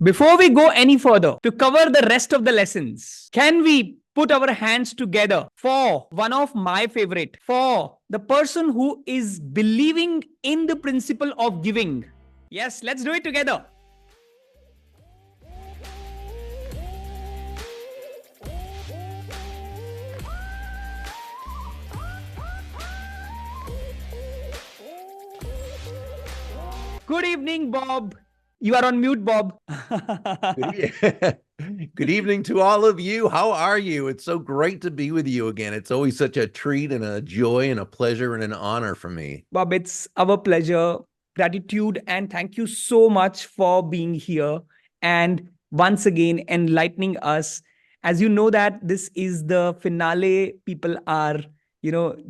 Before we go any further, to cover the rest of the lessons, can we put our hands together for one of my favorite, for the person who is believing in the principle of giving? Yes, let's do it together. Good evening, Bob. You are on mute, Bob. Good evening to all of you. How are you? It's so great to be with you again. It's always such a treat and a joy and a pleasure and an honor for me. Bob, it's our pleasure, gratitude, and thank you so much for being here and once again enlightening us. As you know that this is the finale, people are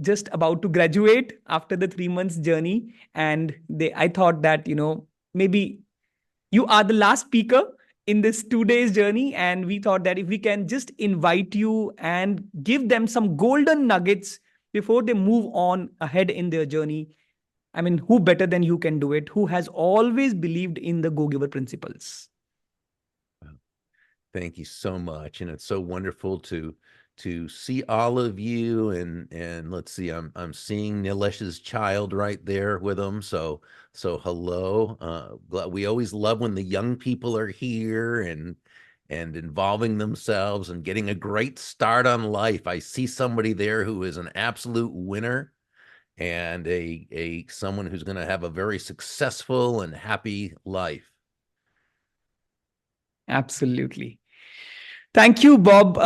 just about to graduate after the 3 months journey, and I thought that maybe you are the last speaker in this 2 days journey, and we thought that if we can just invite you and give them some golden nuggets before they move on ahead in their journey. I mean, who better than you can do it, who has always believed in the go giver principles? Thank you so much, and it's so wonderful to see all of you. And let's see, I'm seeing Nilesh's child right there with him. So hello. We always love when the young people are here and involving themselves and getting a great start on life. I see somebody there who is an absolute winner and someone who's going to have a very successful and happy life. Absolutely. Thank you, Bob.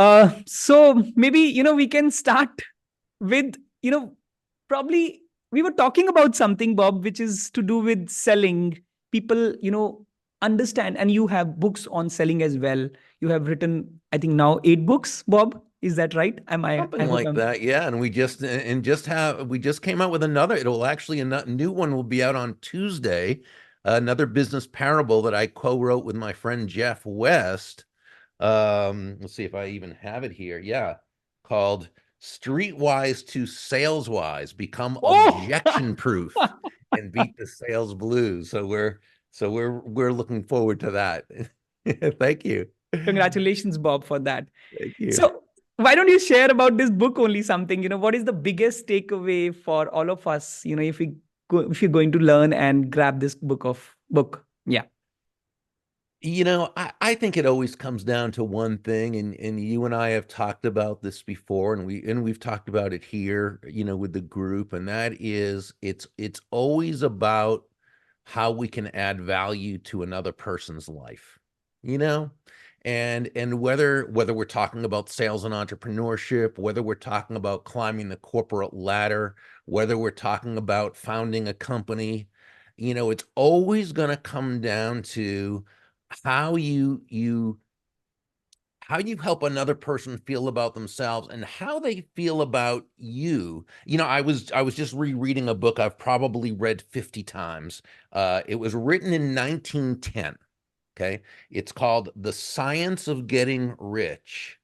So maybe, we can start with, probably we were talking about something, Bob, which is to do with selling. People, understand, and you have books on selling as well. You have written, I think now 8 books, Bob. Is that right? Something like that, yeah. And we just came out with another. It'll actually, a new one will be out on Tuesday. Another business parable that I co-wrote with my friend Jeff West. Let's see if I even have it here. Yeah, called Streetwise to Saleswise, become objection proof and beat the sales blues. So we're looking forward to that. Thank you. Congratulations, Bob, for that. Thank you. So why don't you share about this book only something? What is the biggest takeaway for all of us? If you're going to learn and grab this book. Yeah. I think it always comes down to one thing, and you and I have talked about this before, and we've talked about it here, with the group, and that is it's always about how we can add value to another person's life, and whether we're talking about sales and entrepreneurship, whether we're talking about climbing the corporate ladder, whether we're talking about founding a company, it's always going to come down to how you help another person feel about themselves and how they feel about you. I was just rereading a book I've probably read 50 times. It was written in 1910. Okay. It's called The Science of Getting Rich.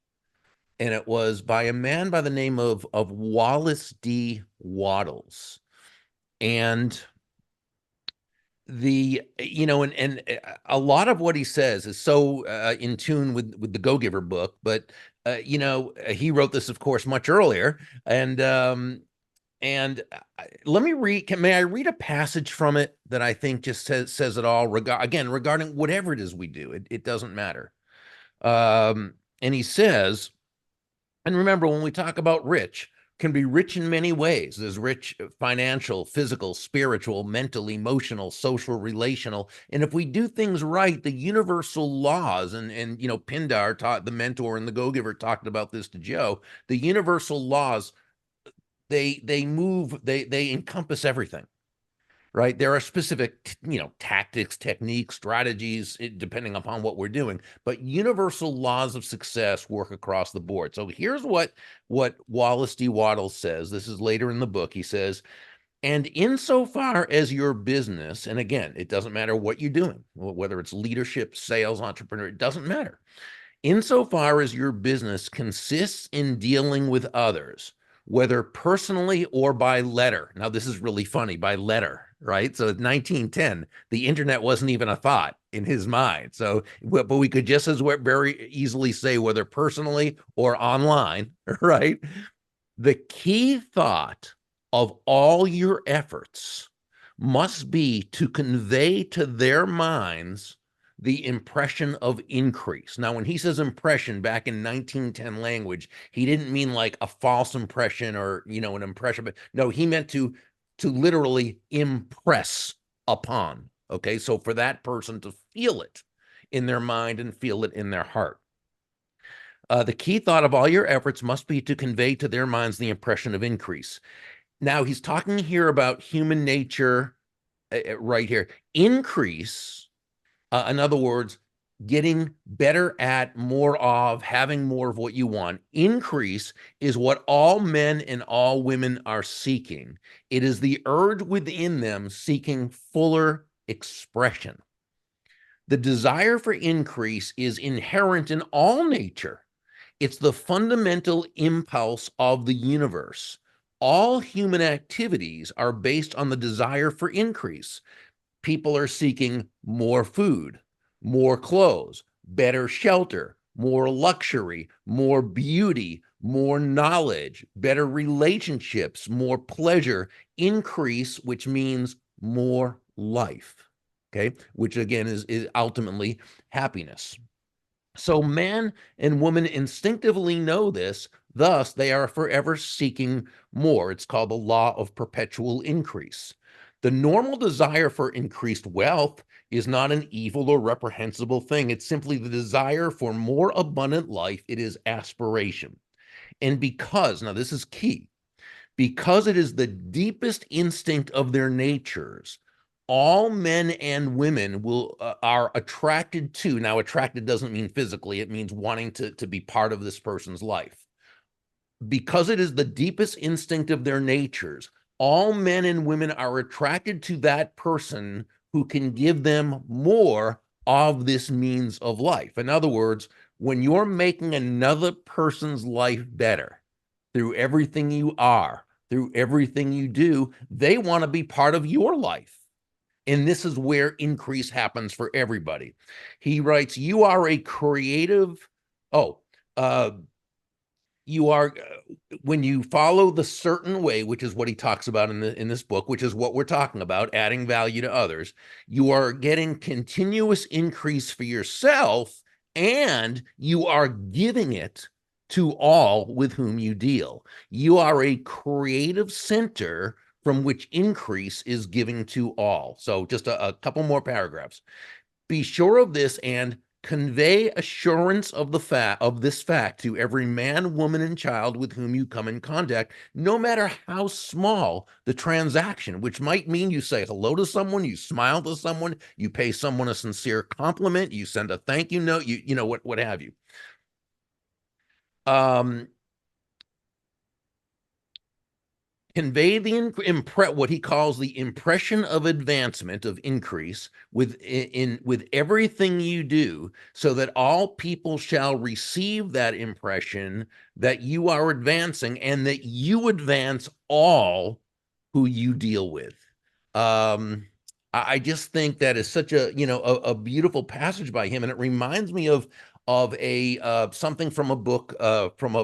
And it was by a man by the name of Wallace D. Wattles. And and a lot of what he says is so in tune with the Go Giver book, but he wrote this, of course, much earlier. And let me read. May I read a passage from it that I think just says it all? Regarding whatever it is we do, it doesn't matter. And he says, and remember, when we talk about rich, can be rich in many ways. There's rich financial, physical, spiritual, mental, emotional, social, relational. And if we do things right, the universal laws, and Pindar taught, the mentor and the Go-Giver talked about this to Joe, the universal laws, they encompass everything. Right? There are specific, tactics, techniques, strategies, depending upon what we're doing, but universal laws of success work across the board. So here's what Wallace D. Wattles says. This is later in the book. He says, and insofar as your business, and again, it doesn't matter what you're doing, whether it's leadership, sales, entrepreneur, it doesn't matter. Insofar as your business consists in dealing with others, whether personally or by letter. Now, this is really funny, by letter, right? So 1910, the internet wasn't even a thought in his mind. So, but we could just as very easily say whether personally or online, right? The key thought of all your efforts must be to convey to their minds the impression of increase. Now, when he says impression back in 1910 language, he didn't mean like a false impression or, an impression, but no, he meant to literally impress upon. Okay, so for that person to feel it in their mind and feel it in their heart. The key thought of all your efforts must be to convey to their minds the impression of increase. Now, he's talking here about human nature right here. Increase, in other words, getting better at more of, having more of what you want. Increase is what all men and all women are seeking. It is the urge within them seeking fuller expression. The desire for increase is inherent in all nature. It's the fundamental impulse of the universe. All human activities are based on the desire for increase. People are seeking more food, more clothes, better shelter, more luxury, more beauty, more knowledge, better relationships, more pleasure, increase, which means more life. Okay, which again is ultimately happiness. So man and woman instinctively know this, thus they are forever seeking more. It's called the law of perpetual increase. The normal desire for increased wealth is not an evil or reprehensible thing. It's simply the desire for more abundant life. It is aspiration. And because, now this is key, because it is the deepest instinct of their natures, all men and women are attracted to. Now, attracted doesn't mean physically, it means wanting to be part of this person's life. Because it is the deepest instinct of their natures, all men and women are attracted to that person who can give them more of this means of life. In other words, when you're making another person's life better through everything you are, through everything you do, they want to be part of your life. And this is where increase happens for everybody. He writes, you are a creative, oh, you are when you follow the certain way, which is what he talks about in this book, which is what we're talking about, adding value to others, you are getting continuous increase for yourself, and you are giving it to all with whom you deal. You are a creative center from which increase is giving to all. So just a couple more paragraphs. Be sure of this and convey assurance of this fact to every man, woman, and child with whom you come in contact, no matter how small the transaction, which might mean you say hello to someone, you smile to someone, you pay someone a sincere compliment, you send a thank you note, you know what have you. Convey what he calls the impression of advancement, of increase with everything you do, so that all people shall receive that impression that you are advancing and that you advance all who you deal with. I just think that is such a beautiful passage by him, and it reminds me of a something from a book from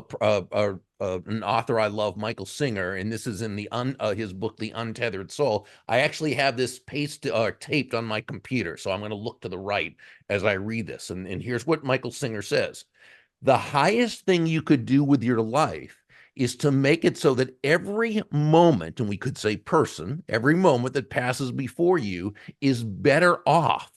an author I love, Michael Singer, and this is in his book, The Untethered Soul. I actually have this taped on my computer, so I'm going to look to the right as I read this. And here's what Michael Singer says. The highest thing you could do with your life is to make it so that every moment, and we could say person, every moment that passes before you is better off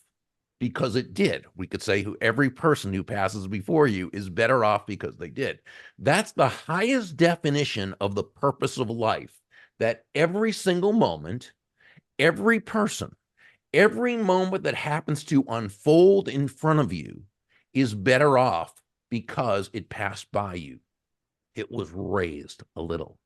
because it did. We could say every person who passes before you is better off because they did. That's the highest definition of the purpose of life, that every single moment, every person, every moment that happens to unfold in front of you is better off because it passed by you. It was raised a little.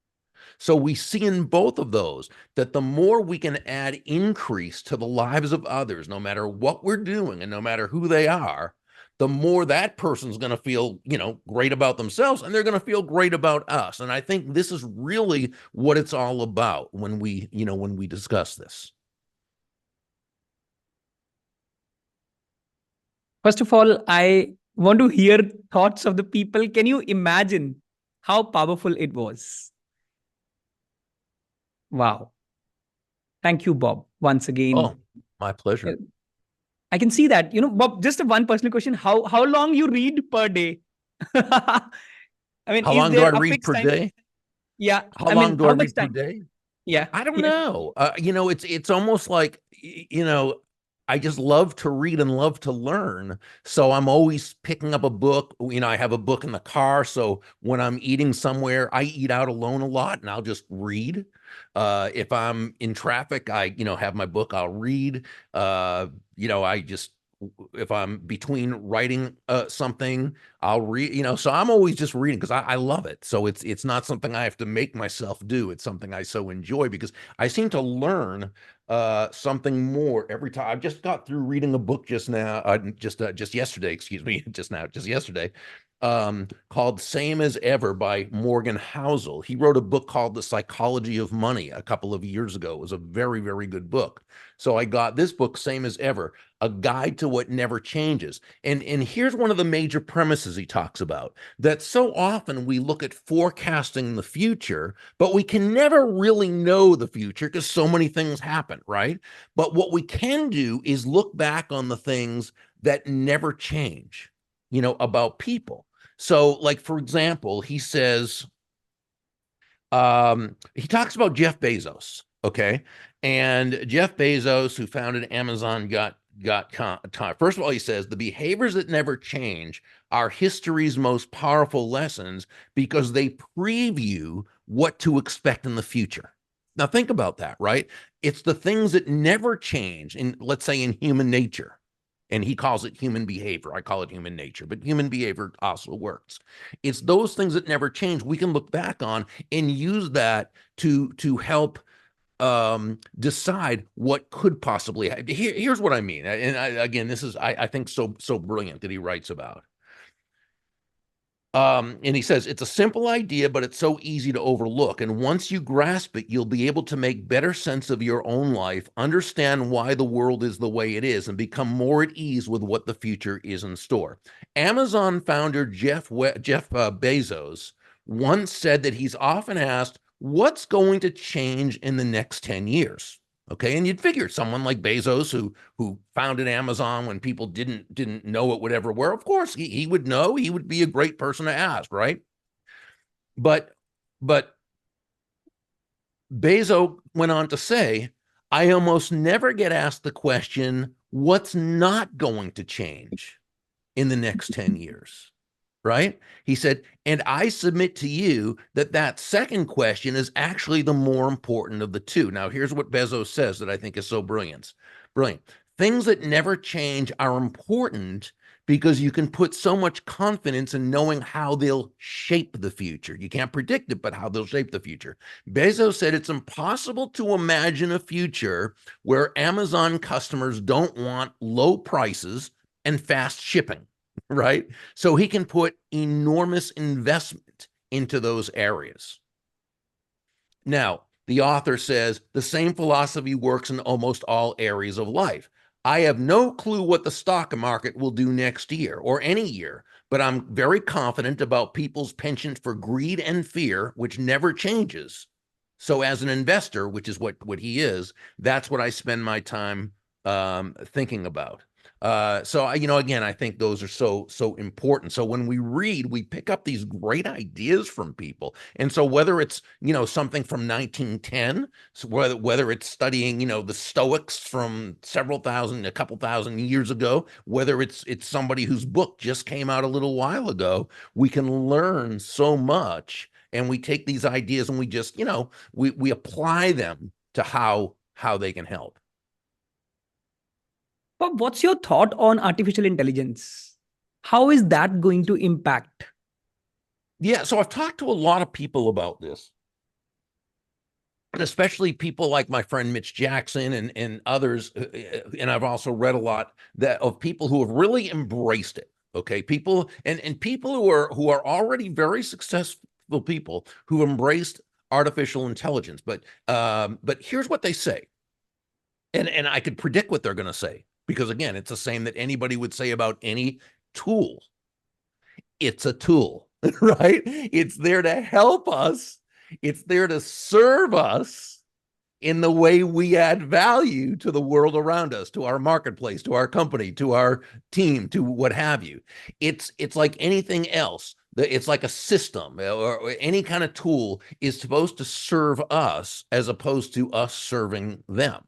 So we see in both of those that the more we can add increase to the lives of others, no matter what we're doing and no matter who they are, the more that person's going to feel, great about themselves, and they're going to feel great about us. And I think this is really what it's all about when we discuss this. First of all, I want to hear thoughts of the people. Can you imagine how powerful it was? Wow. Thank you, Bob, once again. Oh, my pleasure. I can see that. Bob, just a one personal question. How long you read per day? I mean, How is long do I there a read fixed per time? day? Yeah. How I long mean, do I how much read per time? day? Yeah. I don't Yeah. know. It's almost like, I just love to read and love to learn. So I'm always picking up a book. I have a book in the car. So when I'm eating somewhere, I eat out alone a lot and I'll just read. If I'm in traffic, I have my book, I'll read. I just, if I'm between writing something, I'll read, so I'm always just reading because I love it. So it's not something I have to make myself do. It's something I so enjoy because I seem to learn something more every time. I just got through reading a book just now, just yesterday, excuse me, just yesterday, called Same as Ever by Morgan Housel. He wrote a book called The Psychology of Money a couple of years ago. It was a very, very good book. So I got this book, Same as Ever, A Guide to What Never Changes. And here's one of the major premises he talks about, that so often we look at forecasting the future, but we can never really know the future because so many things happen, right? But what we can do is look back on the things that never change, about people. So, like, for example, he says, he talks about Jeff Bezos, okay? And Jeff Bezos, who founded Amazon, got first of all, he says the behaviors that never change are history's most powerful lessons because they preview what to expect in the future. Now think about that, right? It's the things that never change in, let's say, in human nature. And he calls it human behavior. I call it human nature, but human behavior also works. It's those things that never change we can look back on and use that to help decide what could possibly happen. Here's what I mean. And again, this is, I think, so brilliant that he writes about. And he says, it's a simple idea, but it's so easy to overlook. And once you grasp it, you'll be able to make better sense of your own life, understand why the world is the way it is, and become more at ease with what the future is in store. Amazon founder Jeff Bezos once said that he's often asked, what's going to change in the next 10 years? Okay, and you'd figure someone like Bezos, who founded Amazon when people didn't know it would ever work. Of course, he would know. He would be a great person to ask, right? But but Bezos went on to say, I almost never get asked the question, what's not going to change in the next 10 years? Right? He said, and I submit to you that that second question is actually the more important of the two. Now, here's what Bezos says that I think is so brilliant. Brilliant. Things that never change are important because you can put so much confidence in knowing how they'll shape the future. You can't predict it, but how they'll shape the future. Bezos said it's impossible to imagine a future where Amazon customers don't want low prices and fast shipping, right? So he can put enormous investment into those areas. Now, the author says the same philosophy works in almost all areas of life. I have no clue what the stock market will do next year or any year, but I'm very confident about people's penchant for greed and fear, which never changes. So, as an investor, which is what he is, that's what I spend my time thinking about. So again, I think those are so important. So when we read, we pick up these great ideas from people. And so whether it's something from 1910, so whether it's studying the Stoics from a couple thousand years ago, whether it's somebody whose book just came out a little while ago, we can learn so much. And we take these ideas and we just we apply them to how they can help. But what's your thought on artificial intelligence? How is that going to impact? Yeah, so I've talked to a lot of people about this, and especially people like my friend Mitch Jackson and others, and I've also read a lot of people who have really embraced it. Okay, people and people who are already very successful people who embraced artificial intelligence. But here's what they say, and I could predict what they're going to say, because again, it's the same that anybody would say about any tool. It's a tool, right? It's there to help us. It's there to serve us in the way we add value to the world around us, to our marketplace, to our company, to our team, to what have you. It's like anything else. It's like a system, or any kind of tool is supposed to serve us as opposed to us serving them.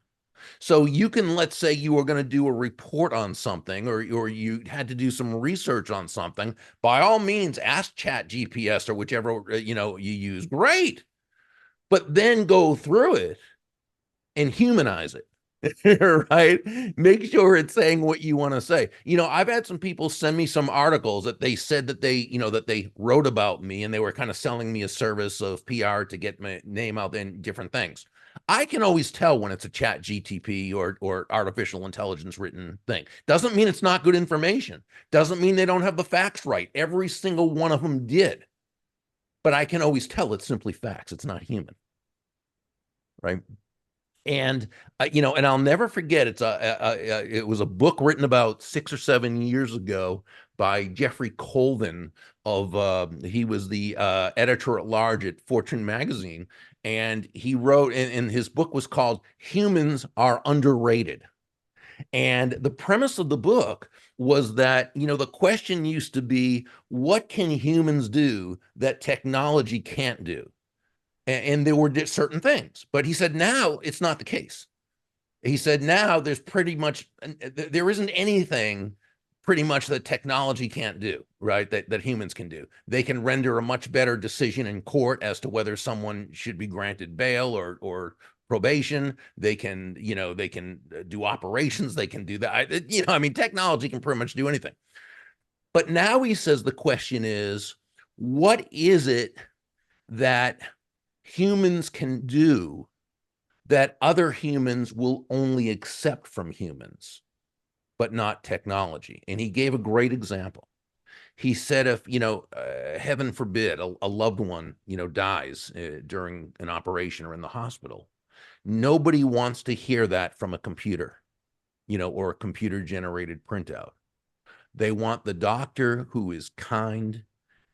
So you can, let's say you were going to do a report on something, or you had to do some research on something. By all means, ask Chat GPS or whichever you use. Great, but then go through it and humanize it. Right? Make sure it's saying what you want to say. I've had some people send me some articles that they said that they wrote about me, and they were kind of selling me a service of PR to get my name out in different things. I can always tell when it's a Chat GTP or artificial intelligence written thing. Doesn't mean it's not good information. Doesn't mean they don't have the facts right. Every single one of them did. But I can always tell it's simply facts. It's not human. Right? And and I'll never forget. It was a book written about 6 or 7 years ago by Jeffrey Colvin. He was the editor at large at Fortune magazine, and he wrote, and his book was called "Humans Are Underrated." And the premise of the book was that the question used to be, what can humans do that technology can't do? And there were certain things, but he said now it's not the case. He said now there isn't anything pretty much that technology can't do, right? That humans can do. They can render a much better decision in court as to whether someone should be granted bail or probation. They can do operations. They can do that. Technology can pretty much do anything. But now he says the question is, what is it that humans can do that other humans will only accept from humans, but not technology? And he gave a great example. He said, if, heaven forbid, a loved one, dies during an operation or in the hospital, nobody wants to hear that from a computer, or a computer generated printout. They want the doctor who is kind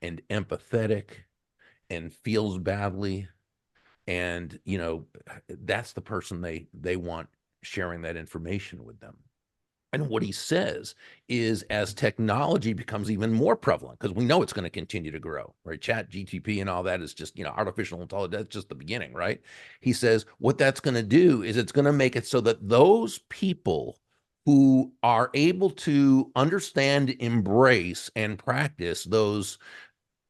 and empathetic and feels badly, and that's the person they want sharing that information with them. And what he says is, as technology becomes even more prevalent, because we know it's going to continue to grow, right? Chat GTP and all that is just artificial intelligence. That's just the beginning, right? He says what that's going to do is it's going to make it so that those people who are able to understand, embrace, and practice those,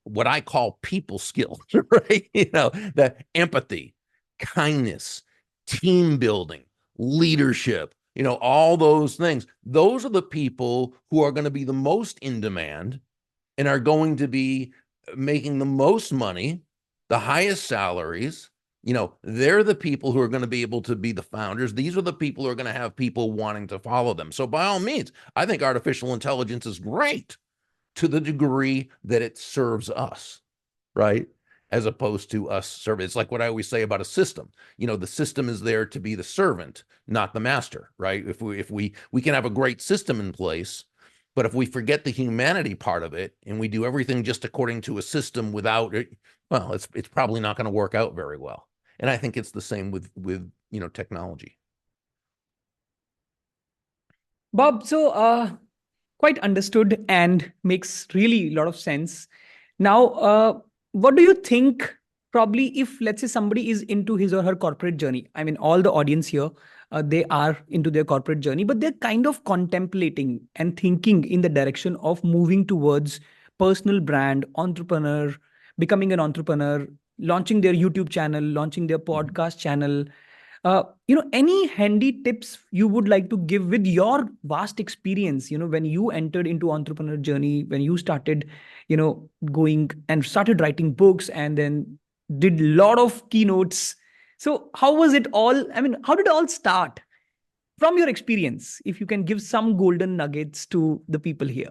what I call people skills, right? The empathy, kindness, team building, leadership, all those things. Those are the people who are going to be the most in demand and are going to be making the most money, the highest salaries. They're the people who are going to be able to be the founders. These are the people who are going to have people wanting to follow them. So by all means, I think artificial intelligence is great to the degree that it serves us, right? As opposed to us serving. It's like what I always say about a system. The system is there to be the servant, not the master, right? If we can have a great system in place, but if we forget the humanity part of it and we do everything just according to a system without it, well, it's probably not going to work out very well. And I think it's the same with technology. Bob, so quite understood and makes really a lot of sense. Now, what do you think? Probably, if let's say somebody is into his or her corporate journey, I mean, all the audience here, they are into their corporate journey, but they're kind of contemplating and thinking in the direction of moving towards personal brand, entrepreneur, becoming an entrepreneur, launching their YouTube channel, launching their podcast channel. Any handy tips you would like to give with your vast experience, when you entered into entrepreneur journey, when you started, going and started writing books and then did a lot of keynotes. So how was it all? I mean, how did it all start from your experience? If you can give some golden nuggets to the people here.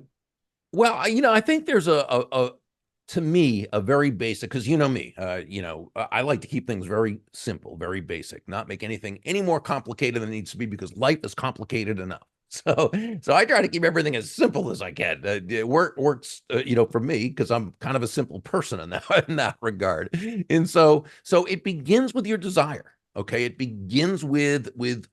Well, I think there's to me, a very basic, because you know me, I like to keep things very simple, very basic, not make anything any more complicated than it needs to be, because life is complicated enough. So, so I try to keep everything as simple as I can. It works, for me, because I'm kind of a simple person in that in that regard. And so it begins with your desire. Okay, it begins with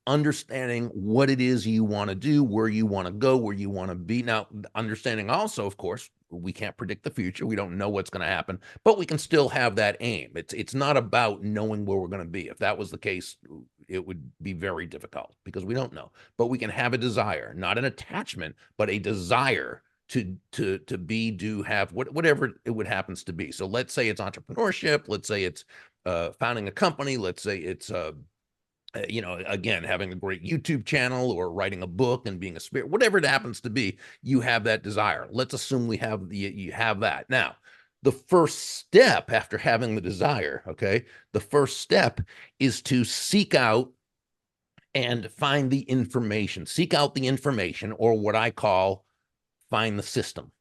understanding what it is you want to do, where you want to go, where you want to be. Now, understanding also, of course, we can't predict the future. We don't know what's going to happen, but we can still have that aim. It's not about knowing where we're going to be. If that was the case, it would be very difficult because we don't know. But we can have a desire, not an attachment, but a desire to be, do, have, whatever it would happens to be. So let's say it's entrepreneurship. Let's say it's founding a company. Let's say it's again, having a great YouTube channel or writing a book and being a spirit, whatever it happens to be, you have that desire. Let's assume you have that. Now, the first step after having the desire, okay, the first step is to seek out and find the information. Seek out the information, or what I call find the system.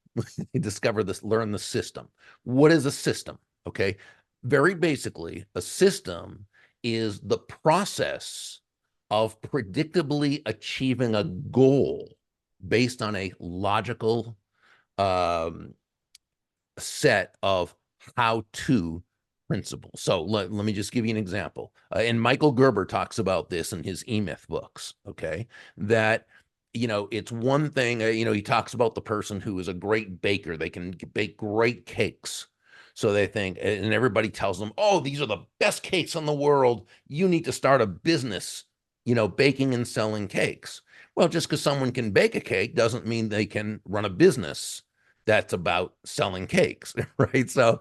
Discover this, learn the system. What is a system? Okay. Very basically, a system is the process of predictably achieving a goal based on a logical set of how to principles. So let me just give you an example. And Michael Gerber talks about this in his E-Myth books, okay? That, it's one thing, he talks about the person who is a great baker. They can bake great cakes. So they think, and everybody tells them, oh, these are the best cakes in the world. You need to start a business, baking and selling cakes. Well, just because someone can bake a cake doesn't mean they can run a business that's about selling cakes, right? So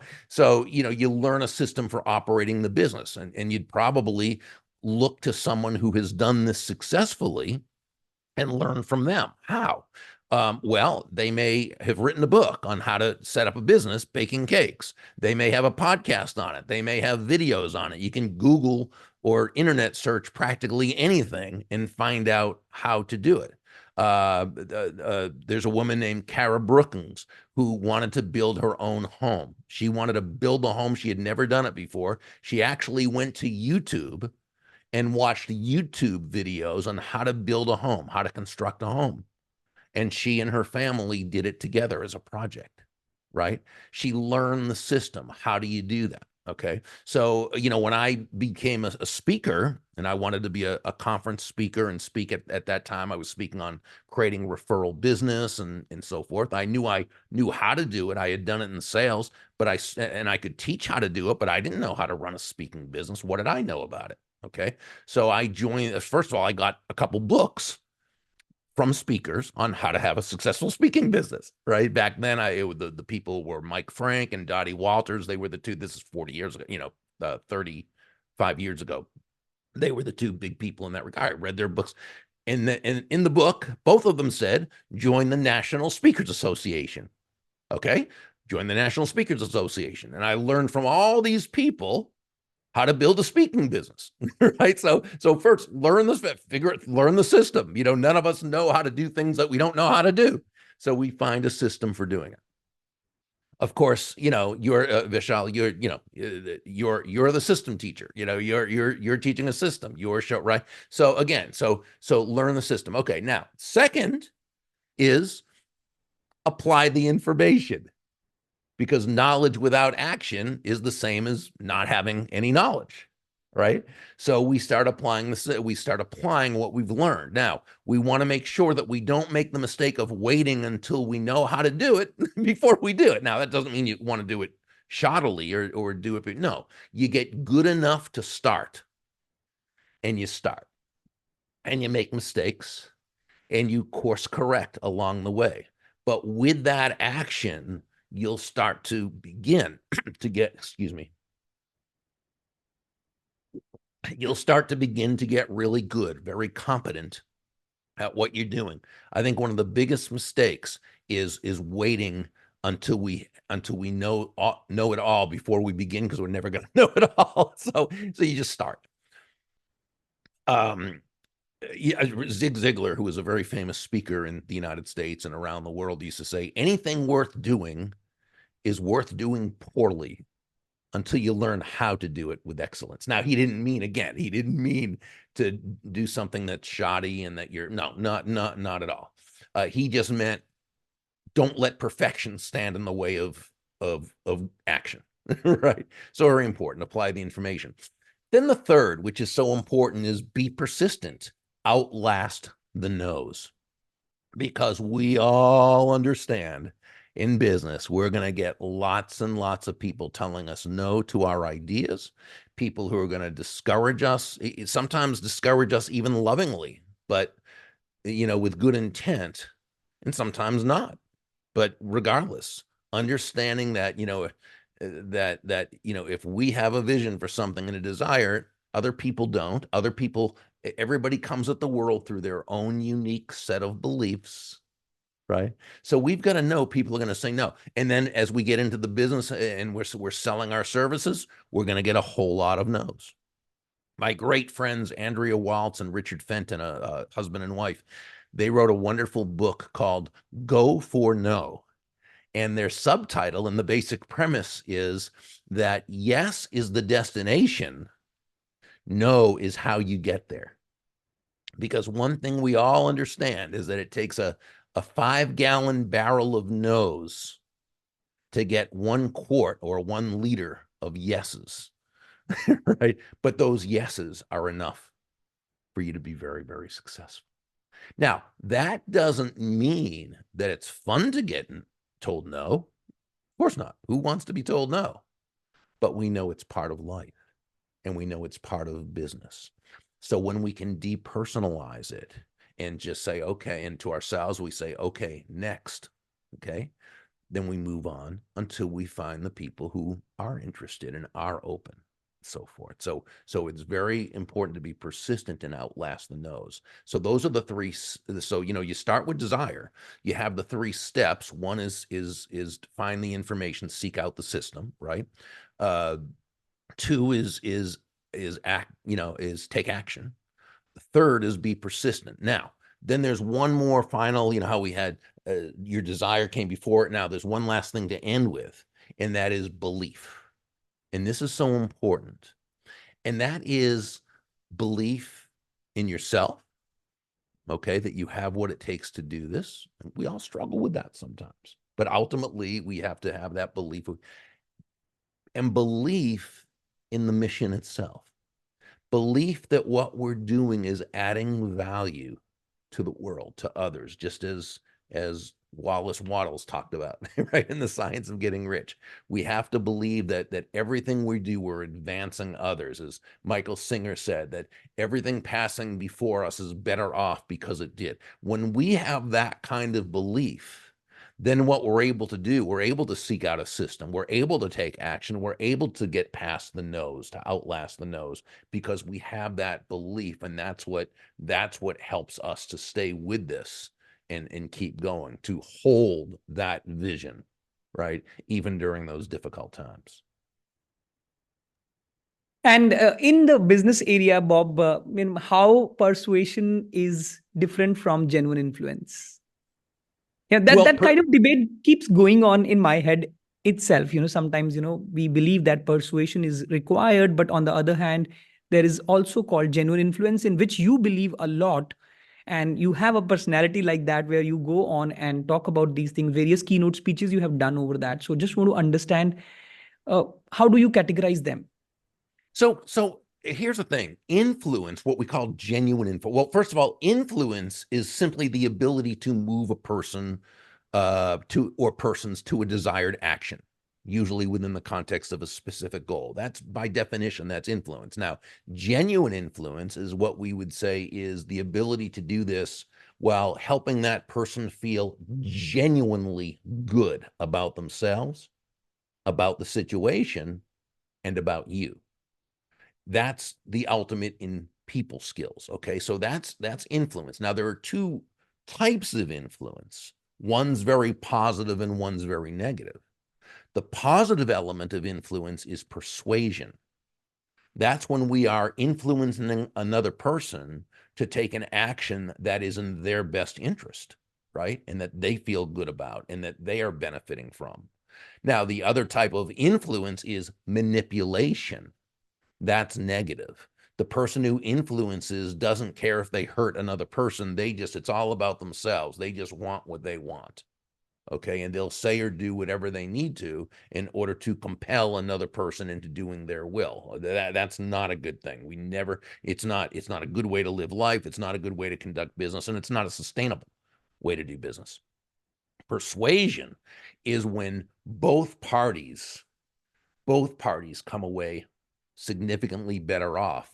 you learn a system for operating the business, and you'd probably look to someone who has done this successfully and learn from them. How? Well, they may have written a book on how to set up a business baking cakes. They may have a podcast on it. They may have videos on it. You can Google or internet search practically anything and find out how to do it. There's a woman named Kara Brookings who wanted to build her own home. She wanted to build a home. She had never done it before. She actually went to YouTube and watched YouTube videos on how to build a home, how to construct a home. And she and her family did it together as a project, right? She learned the system. How do you do that? Okay. So, when I became a speaker and I wanted to be a conference speaker and speak at that time, I was speaking on creating referral business and so forth. I knew how to do it. I had done it in sales, but I could teach how to do it, but I didn't know how to run a speaking business. What did I know about it? Okay. So I joined, first of all, I got a couple books from speakers on how to have a successful speaking business, right? Back then, the people were Mike Frank and Dottie Walters. They were the two. This is 40 years ago, 35 years ago. They were the two big people in that regard. I read their books. And in the book, both of them said, join the National Speakers Association. Okay. Join the National Speakers Association. And I learned from all these people how to build a speaking business, right? So first learn the system. None of us know how to do things that we don't know how to do. So we find a system for doing it. Of course, you're Vishal, you're the system teacher. You're teaching a system, your show, right? So again, so learn the system. Okay, now second is apply the information, because knowledge without action is the same as not having any knowledge, right? So we start applying what we've learned. Now, we want to make sure that we don't make the mistake of waiting until we know how to do it before we do it. Now, that doesn't mean you want to do it shoddily or do it, but no, you get good enough to start, and you start, and you make mistakes, and you course correct along the way. But with that action, you'll start to begin to get, you'll start to begin to get really good, very competent at what you're doing. I think one of the biggest mistakes is waiting until we know it all before we begin, because we're never going to know it all. So you just start. Yeah, Zig Ziglar, who was a very famous speaker in the United States and around the world, used to say, anything worth doing is worth doing poorly until you learn how to do it with excellence. Now, he didn't mean, again, he didn't mean to do something that's shoddy and that you're, no, not at all. He just meant don't let perfection stand in the way of action, right? So very important. Apply the information. Then the third, which is so important, is be persistent. Outlast the no's, because we all understand in business, we're going to get lots and lots of people telling us no to our ideas, people who are going to discourage us, sometimes discourage us even lovingly, but with good intent, and sometimes not. But regardless, understanding that, if we have a vision for something and a desire, other people don't. Other people, everybody comes at the world through their own unique set of beliefs, right? So we've got to know people are going to say no. And then as we get into the business and we're selling our services, we're going to get a whole lot of no's. My great friends, Andrea Waltz and Richard Fenton, a husband and wife, they wrote a wonderful book called Go for No. And their subtitle and the basic premise is that yes is the destination, no is how you get there. Because one thing we all understand is that it takes a 5-gallon barrel of no's to get 1 quart or 1 liter of yeses, right? But those yeses are enough for you to be very, very successful. Now, that doesn't mean that it's fun to get told no. Of course not. Who wants to be told no? But we know it's part of life, and we know it's part of business. So when we can depersonalize it and just say, okay, and to ourselves, we say, okay, next, okay, then we move on until we find the people who are interested and are open, so forth. So it's very important to be persistent and outlast the no's. So those are the three. So you start with desire. You have the 3 steps. One is find the information, seek out the system, right? 2 is act, is take action. The third is be persistent. Now, then there's one more final, how we had your desire came before it. Now there's one last thing to end with, and that is belief. And this is so important. And that is belief in yourself, okay, that you have what it takes to do this. We all struggle with that sometimes. But ultimately, we have to have that belief and belief in the mission itself. Belief that what we're doing is adding value to the world, to others, just as Wallace Wattles talked about, right, in The Science of Getting Rich. We have to believe that everything we do, we're advancing others. As Michael Singer said, that everything passing before us is better off because it did. When we have that kind of belief, then what we're able to do, we're able to seek out a system. We're able to take action. We're able to get past the no's, to outlast the no's, because we have that belief. And that's what helps us to stay with this and keep going, to hold that vision, right? Even during those difficult times. And in the business area, Bob, how persuasion is different from genuine influence? Yeah, that Well, that kind of debate keeps going on in my head itself. Sometimes we believe that persuasion is required, but on the other hand, there is also called genuine influence, in which you believe a lot, and you have a personality like that, where you go on and talk about these things. Various keynote speeches you have done over that. So just want to understand, how do you categorize them? So here's the thing. Influence, what we call genuine influence. Well, first of all, influence is simply the ability to move a person or persons to a desired action, usually within the context of a specific goal. That's, by definition, that's influence. Now, genuine influence is what we would say is the ability to do this while helping that person feel genuinely good about themselves, about the situation, and about you. That's the ultimate in people skills. Okay, so that's influence. Now, there are 2 types of influence. One's very positive and one's very negative. The positive element of influence is persuasion. That's when we are influencing another person to take an action that is in their best interest, right? And that they feel good about and that they are benefiting from. Now, the other type of influence is manipulation. That's negative. The person who influences doesn't care if they hurt another person. It's all about themselves. They just want what they want. Okay. And they'll say or do whatever they need to in order to compel another person into doing their will. That's not a good thing. It's not a good way to live life. It's not a good way to conduct business, and it's not a sustainable way to do business. Persuasion is when both parties come away significantly better off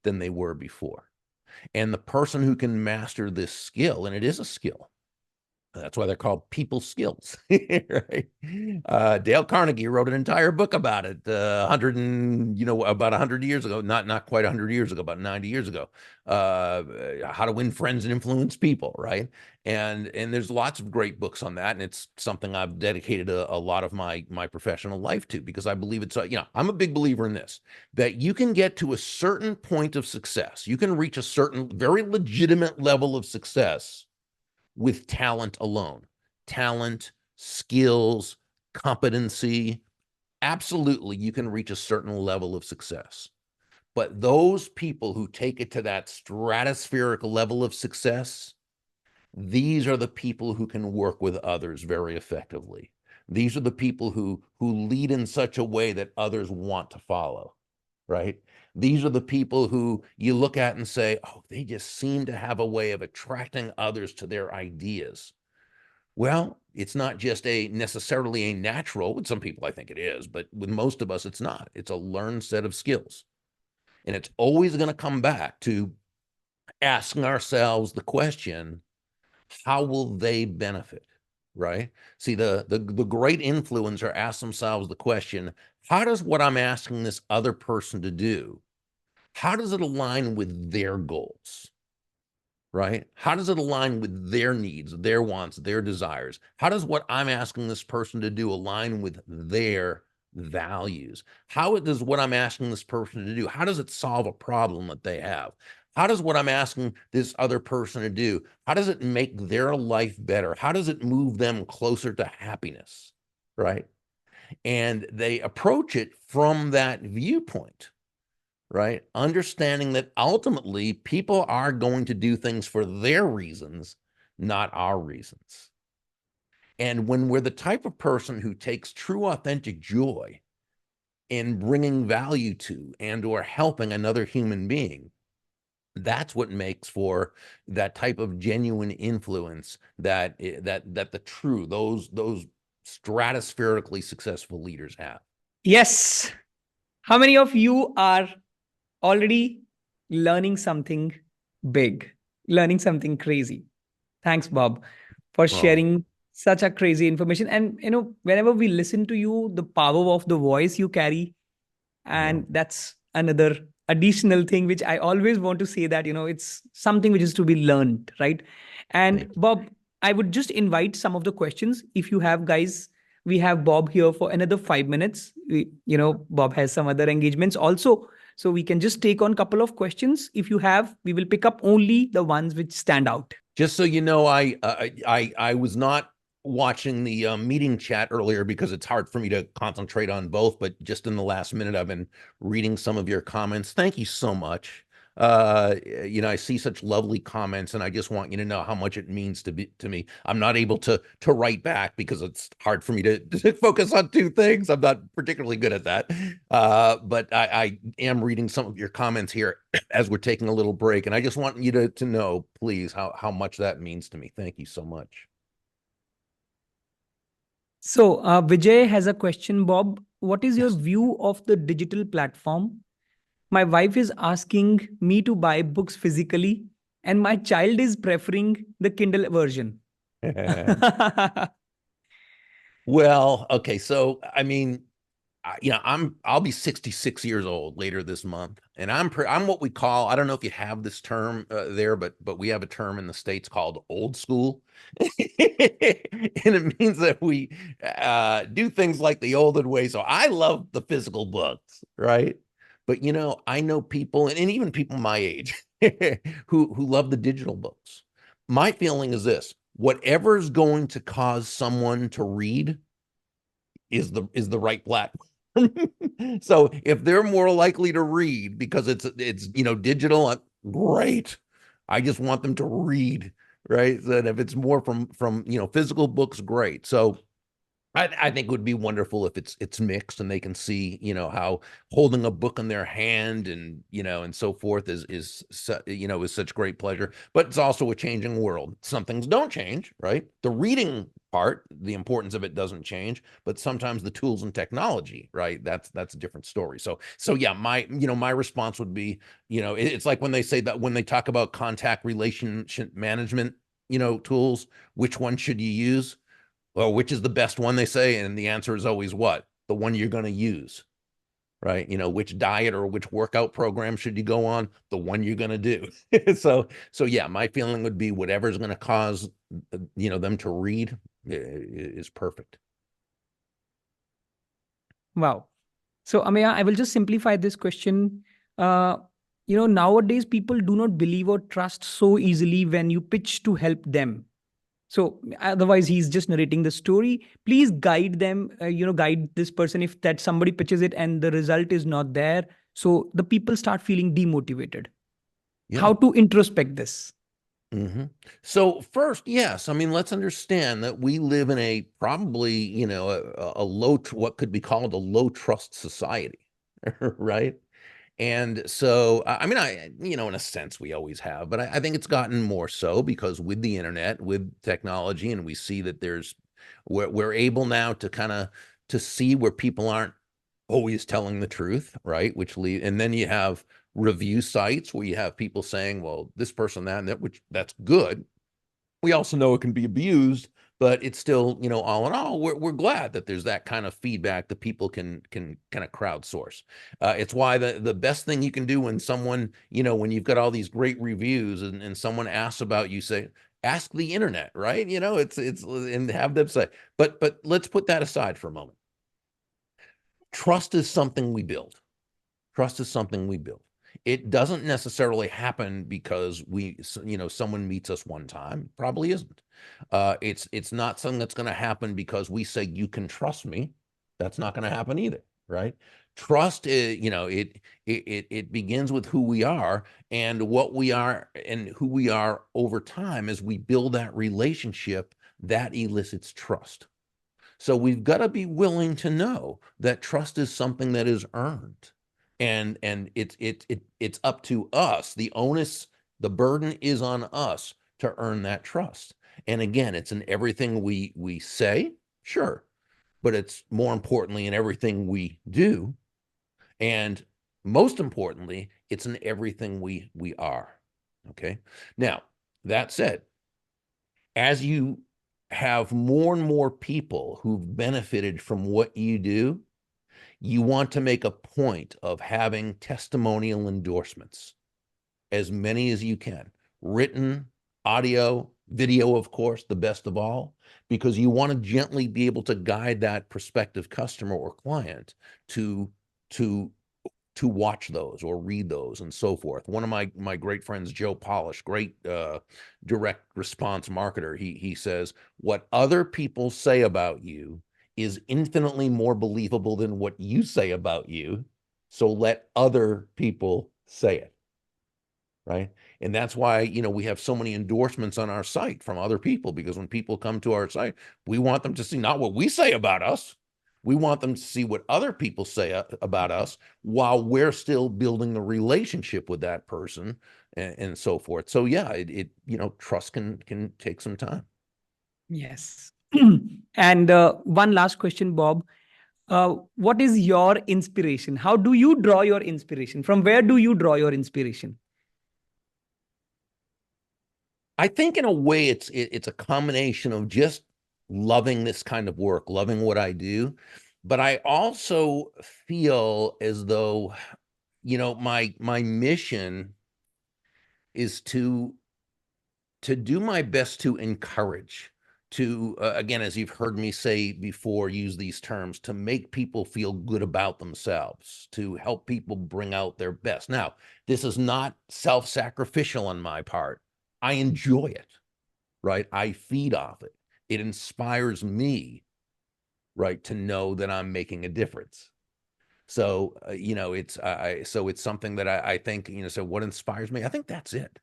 than they were before. And the person who can master this skill, and it is a skill, that's why they're called people skills, right? Dale Carnegie wrote an entire book about it, about 100 years ago, not quite 100 years ago, about 90 years ago, how to win friends and influence people, right? And there's lots of great books on that, and it's something I've dedicated a lot of my professional life to, because I believe I'm a big believer in this, that you can get to a certain point of success, you can reach a certain very legitimate level of success with talent alone. Talent, skills, competency. Absolutely, you can reach a certain level of success. But those people who take it to that stratospheric level of success, these are the people who can work with others very effectively. These are the people who lead in such a way that others want to follow, right? These are the people who you look at and say, oh, they just seem to have a way of attracting others to their ideas. Well, it's not just necessarily a natural, with some people I think it is, but with most of us, it's not. It's a learned set of skills. And it's always going to come back to asking ourselves the question, how will they benefit? Right? See, the great influencer asks themselves the question, how does what I'm asking this other person to do, how does it align with their goals? Right? How does it align with their needs, their wants, their desires? How does what I'm asking this person to do align with their values? How does what I'm asking this person to do, how does it solve a problem that they have? How does what I'm asking this other person to do, how does it make their life better? How does it move them closer to happiness? Right? And they approach it from that viewpoint, right? Understanding that ultimately people are going to do things for their reasons, not our reasons. And when we're the type of person who takes true, authentic joy in bringing value to and or helping another human being, that's what makes for that type of genuine influence that those stratospherically successful leaders have. Yes. How many of you are already learning something big, learning something crazy? Thanks, Bob, for Oh, sharing such a crazy information. And, whenever we listen to you, the power of the voice you carry, yeah, and that's another additional thing which I always want to say, that it's something which is to be learned, right? And thank you. Bob, I would just invite some of the questions if you have, guys. We have Bob here for another 5 minutes. Bob has some other engagements also, so we can just take on a couple of questions. If you have, we will pick up only the ones which stand out. Just so you know, I was not watching the meeting chat earlier because it's hard for me to concentrate on both. But just in the last minute, I've been reading some of your comments. Thank you so much. I see such lovely comments, and I just want you to know how much it means to me. I'm not able to write back because it's hard for me to focus on two things. I'm not particularly good at that. But I am reading some of your comments here as we're taking a little break. And I just want you to know, please, how much that means to me. Thank you so much. So, Vijay has a question, Bob. What is your Yes. view of the digital platform? My wife is asking me to buy books physically, and my child is preferring the Kindle version. Well, okay. So, I mean, I'll be 66 years old later this month, and I'm what we call, I don't know if you have this term there, but we have a term in the States called old school. And it means that we do things like the olden way. So I love the physical books, right? But I know people, and even people my age who love the digital books. My feeling is this: whatever's going to cause someone to read is the right platform. So if they're more likely to read because it's digital, great. I just want them to read, right? Then if it's more from physical books, great. So I think it would be wonderful if it's mixed and they can see, how holding a book in their hand and so forth is such great pleasure. But it's also a changing world. Some things don't change, right? The reading part, the importance of it doesn't change, but sometimes the tools and technology, right? That's a different story. So yeah, my response would be, it's like when they say that when they talk about contact relationship management, tools, which one should you use? Well, which is the best one, they say, and the answer is always what? The one you're going to use, right? Which diet or which workout program should you go on? The one you're going to do. So yeah, my feeling would be whatever's going to cause them to read is perfect. Wow. So, Ameya, I will just simplify this question. Uh, Nowadays people do not believe or trust so easily when you pitch to help them. So otherwise, he's just narrating the story. Please guide them, guide this person if that somebody pitches it and the result is not there. So the people start feeling demotivated. Yeah. How to introspect this? hmm So first, yes, I mean, let's understand that we live in a probably, a what could be called a low trust society, right? And so, I mean, in a sense, we always have, but I think it's gotten more so because with the internet, with technology, and we see that we're able now to kind of to see where people aren't always telling the truth, right? And then you have review sites where you have people saying, well, this person, that, and that, which that's good. We also know it can be abused, but it's still, all in all, we're glad that there's that kind of feedback that people can kind of crowdsource. It's why the best thing you can do when someone, when you've got all these great reviews and someone asks about you, say, ask the internet, right? It's and have them say, but let's put that aside for a moment. Trust is something we build. Trust is something we build. It doesn't necessarily happen because someone meets us one time. Probably isn't. It's not something that's going to happen because we say you can trust me. That's not going to happen either, right? Trust is, it begins with who we are and what we are and who we are over time as we build that relationship that elicits trust. So we've got to be willing to know that trust is something that is earned. And it's up to us. The onus, the burden is on us to earn that trust. And again, it's in everything we say, sure, but it's more importantly in everything we do. And most importantly, it's in everything we are. Okay. Now, that said, as you have more and more people who've benefited from what you do, you want to make a point of having testimonial endorsements, as many as you can, written, audio, video, of course, the best of all, because you want to gently be able to guide that prospective customer or client to to to watch those or read those and so forth. One of my great friends, Joe Polish, great direct response marketer, he says, what other people say about you is infinitely more believable than what you say about you. So let other people say it, right? And that's why, we have so many endorsements on our site from other people, because when people come to our site, we want them to see not what we say about us. We want them to see what other people say about us while we're still building the relationship with that person and so forth. So yeah, trust can take some time. Yes. And one last question, Bob. What is your inspiration? How do you draw your inspiration? From where do you draw your inspiration? I think in a way it's a combination of just loving this kind of work, loving what I do, but I also feel as though, my mission is to do my best to encourage, to again, as you've heard me say before, use these terms to make people feel good about themselves, to help people bring out their best. Now, this is not self-sacrificial on my part. I enjoy it, right? I feed off it. It inspires me, right, to know that I'm making a difference. So, so it's something that I think, so what inspires me? I think that's it.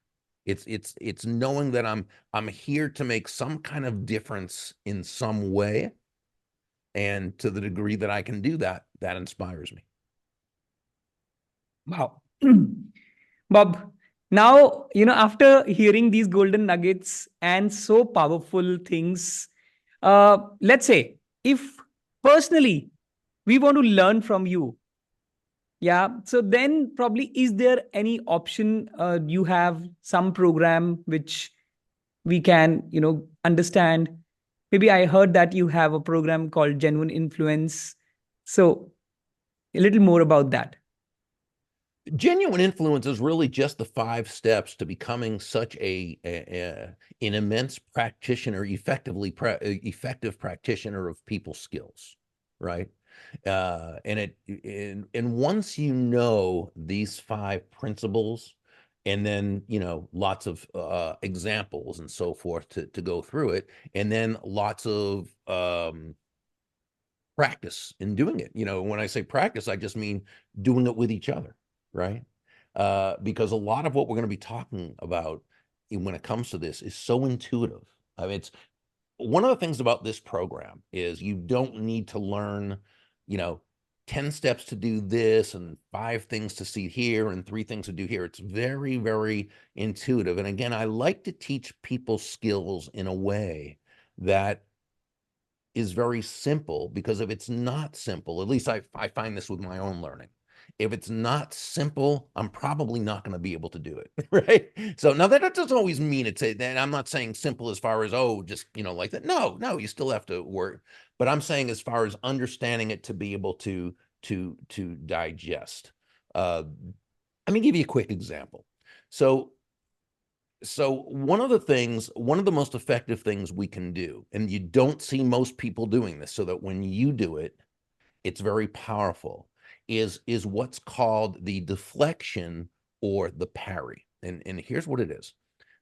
It's knowing that I'm here to make some kind of difference in some way. And to the degree that I can do that, that inspires me. Wow. Bob, now, after hearing these golden nuggets and so powerful things, let's say if personally we want to learn from you, yeah, so then probably is there any option you have some program which we can, understand? Maybe I heard that you have a program called Genuine Influence. So a little more about that. Genuine influence is really just the 5 steps to becoming such an immense practitioner, effective practitioner of people skills, right? And once you know these 5 principles, and then lots of examples and so forth to go through it, and then lots of practice in doing it. When I say practice, I just mean doing it with each other, right? Because a lot of what we're going to be talking about when it comes to this is so intuitive. I mean, it's one of the things about this program is you don't need to learn, you know, 10 steps to do this and 5 things to see here and 3 things to do here. It's very, very intuitive. And again, I like to teach people skills in a way that is very simple, because if it's not simple, at least I find this with my own learning. If it's not simple, I'm probably not going to be able to do it, right? So now that doesn't always mean it's and I'm not saying simple as far as, oh, just, like that. No, you still have to work. But I'm saying as far as understanding it to be able to digest. Let me give you a quick example. So one of the most effective things we can do, and you don't see most people doing this, so that when you do it, it's very powerful, is what's called the deflection or the parry. And here's what it is: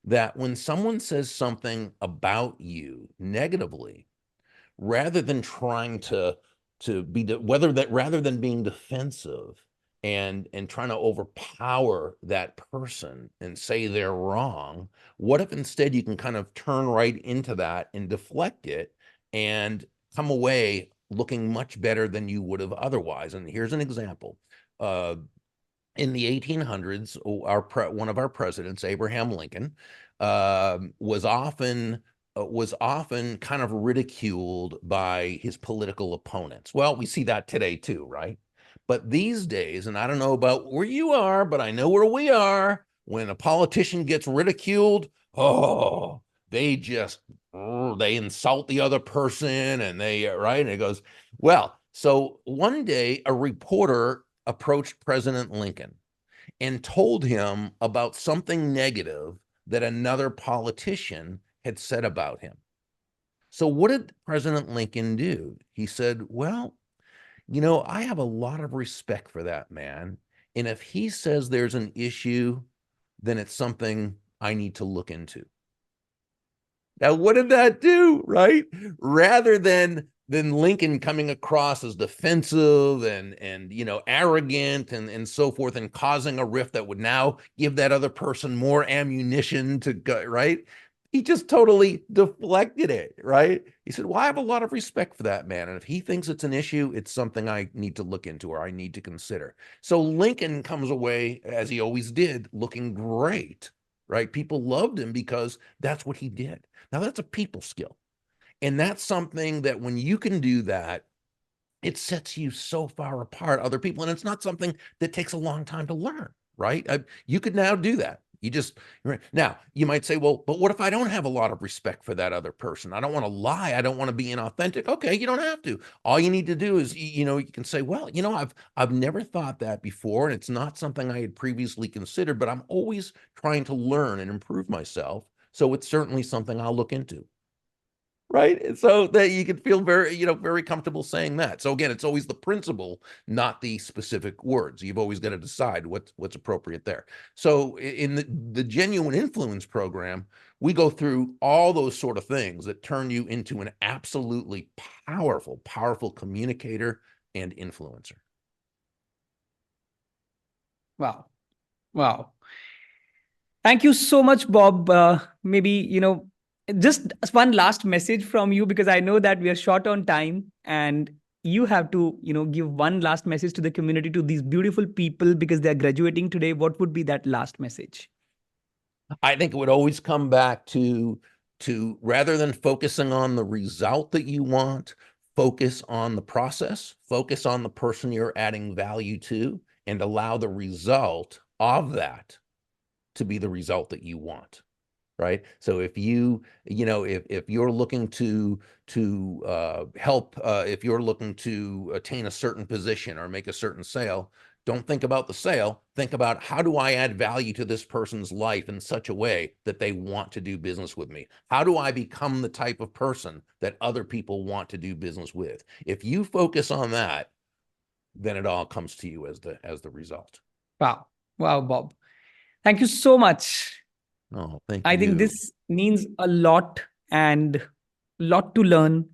that when someone says something about you negatively, rather than trying to be rather than being defensive and trying to overpower that person and say they're wrong, what if instead you can kind of turn right into that and deflect it and come away looking much better than you would have otherwise? And here's an example. In the 1800s, one of our presidents, Abraham Lincoln, was often kind of ridiculed by his political opponents. Well, we see that today too, right? But these days, and I don't know about where you are, but I know where we are, when a politician gets ridiculed, oh, they just they insult the other person, and right, and it goes, well. So one day a reporter approached President Lincoln and told him about something negative that another politician had said about him. So what did President Lincoln do? He said, well, I have a lot of respect for that man. And if he says there's an issue, then it's something I need to look into. Now, what did that do, right? Rather than Lincoln coming across as defensive and arrogant and so forth, and causing a rift that would now give that other person more ammunition to go, right? He just totally deflected it, right? He said, well, I have a lot of respect for that man, and if he thinks it's an issue, it's something I need to look into or I need to consider. So Lincoln comes away, as he always did, looking great, right? People loved him because that's what he did. Now, that's a people skill. And that's something that when you can do that, it sets you so far apart other people. And it's not something that takes a long time to learn, right? You could now do that. Now, you might say, well, but what if I don't have a lot of respect for that other person? I don't want to lie. I don't want to be inauthentic. Okay, you don't have to. All you need to do is, you can say, well, I've never thought that before, and it's not something I had previously considered, but I'm always trying to learn and improve myself. So it's certainly something I'll look into. right? And so that you can feel very, very comfortable saying that. So again, it's always the principle, not the specific words. You've always got to decide what's appropriate there. So in the genuine influence program, we go through all those sort of things that turn you into an absolutely powerful communicator and influencer. Wow. Wow. Thank you so much, Bob. Maybe, just one last message from you, because I know that we are short on time, and you have to, give one last message to the community, to these beautiful people, because they're graduating today. What would be that last message? I think it would always come back to rather than focusing on the result that you want, focus on the process, focus on the person you're adding value to, and allow the result of that to be the result that you want. Right. So if if you're looking to help, if you're looking to attain a certain position or make a certain sale, don't think about the sale. Think about, how do I add value to this person's life in such a way that they want to do business with me? How do I become the type of person that other people want to do business with? If you focus on that, then it all comes to you as the result. Wow. Wow, Bob. Thank you so much. Oh, thank I think you. this means a lot, and lot to learn,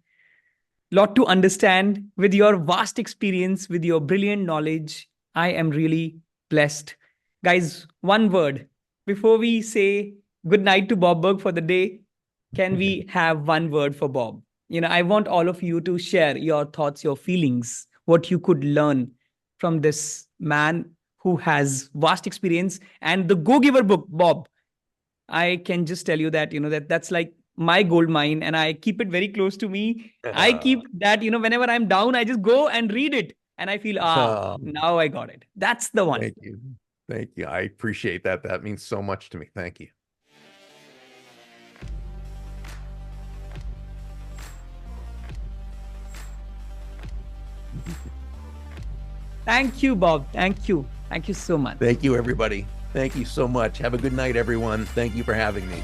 lot to understand. With your vast experience, with your brilliant knowledge, I am really blessed. Guys, one word before we say good night to Bob Burg for the day. Can we have one word for Bob? I want all of you to share your thoughts, your feelings, what you could learn from this man who has vast experience, and the Go Giver book, Bob. I can just tell you that, that's like my gold mine, and I keep it very close to me. I keep that, whenever I'm down, I just go and read it, and I feel, now I got it. That's the one. Thank you. Thank you. I appreciate that. That means so much to me. Thank you. Thank you, Bob. Thank you. Thank you so much. Thank you, everybody. Thank you so much. Have a good night, everyone. Thank you for having me.